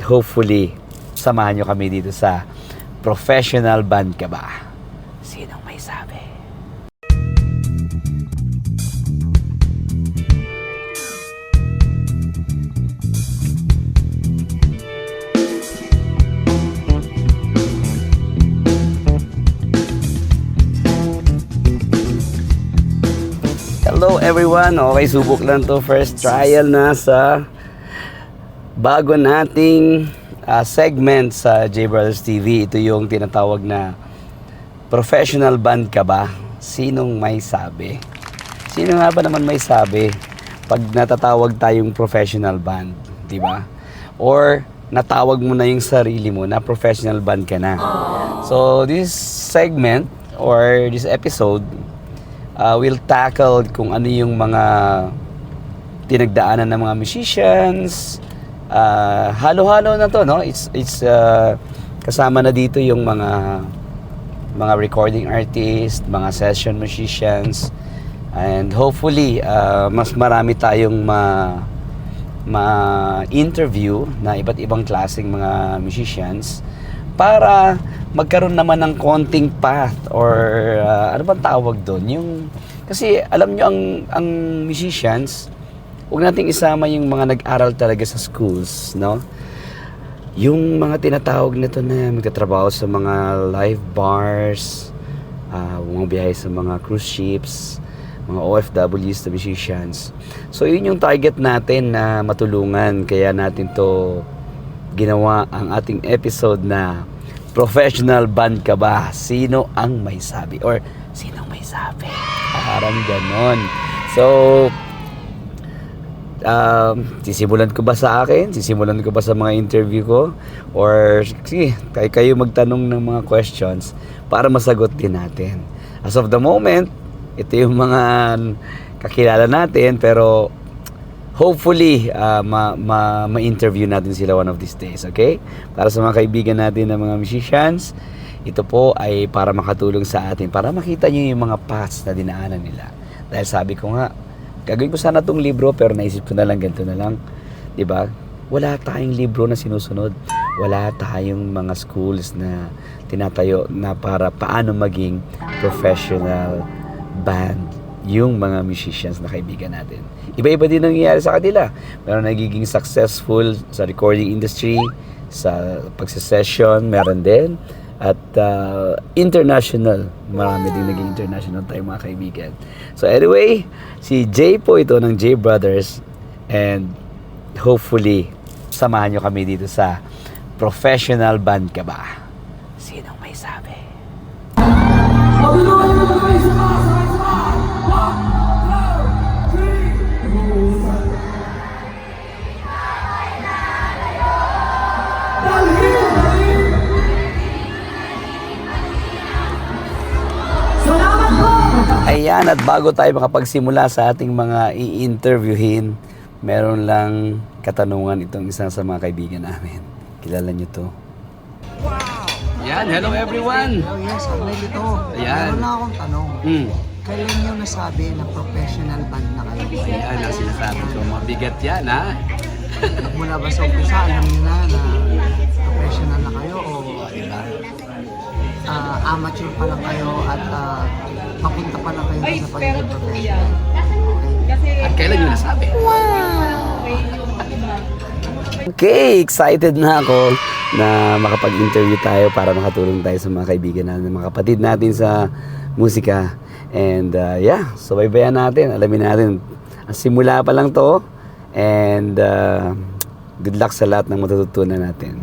hopefully, samahan nyo kami dito sa Professional Band Ka Ba? Sinong may sabi? Hello everyone! Okay, subok lang to. First trial na sa bago nating segment sa J Brothers TV. Ito yung tinatawag na Professional Band Ka Ba? Sinong may sabi? Sino nga ba naman may sabi pag natatawag tayong professional band? Diba? Or natawag mo na yung sarili mo na professional band ka na. So this segment or this episode will tackle kung ano yung mga tinagdaanan ng mga musicians. Halo-halo na to, no? It's kasama na dito yung mga recording artists, mga session musicians, and hopefully mas marami tayong ma-interview na iba't ibang klaseng mga musicians para magkaroon naman ng konting path or ano bang tawag doon, yung kasi alam nyo ang musicians, huwag nating isama yung mga nag-aral talaga sa schools, no? Yung mga tinatawag nito na magtatrabaho sa mga live bars, bumabiyahe sa mga cruise ships, mga OFWs na musicians. So yun yung target natin na matulungan, kaya natin to ginawa ang ating episode na Professional Band Ka Ba? Sino ang may sabi? Or sino may sabi? Parang ganon. So, sisimulan ko ba sa akin? Sisimulan ko ba sa mga interview ko? Or, sige, kayo magtanong ng mga questions para masagot din natin. As of the moment, ito yung mga kakilala natin, pero hopefully, ma-interview natin sila one of these days, okay? Para sa mga kaibigan natin na mga musicians, ito po ay para makatulong sa atin, para makita nyo yung mga paths na dinaanan nila. Dahil sabi ko nga, gagawin ko sana itong libro, pero naisip ko na lang, ganito na lang. Diba? Wala tayong libro na sinusunod. Wala tayong mga schools na tinatayo na para paano maging professional band yung mga musicians na kaibigan natin. Iba-iba din nangyayari sa kanila. Meron nagiging successful sa recording industry, sa pagsasession, meron din. At international, marami din naging international tayong mga kaibigan. So anyway, si Jay po ito ng J Brothers, and hopefully, samahan nyo kami dito sa Professional Band Ka Ba? Sinong may sabi? Ayan, at bago tayo makapagsimula sa ating mga i-interviewin, meron lang katanungan itong isa sa mga kaibigan namin. Kilala nyo to? Wow! Yan, hello everyone! Hello, yes, Arnel ito. Ayan. Meron na akong tanong. Kailan nyo nasabi na professional band na kayo? Ayan ang sinasabi ko. Mabigat yan, ha? Mula ba sa umpisa, alam nyo na professional na kayo o Diba? amateur pa lang kayo at papunta pa lang kayo sa pagiging professional? At kailan nyo nasabi? Okay, excited na ako na makapag-interview tayo para makatulong tayo sa mga kaibigan natin, mga kapatid natin sa musika. And yeah, so baybayan natin, alamin natin. Simula pa lang to, and good luck sa lahat ng matututunan natin.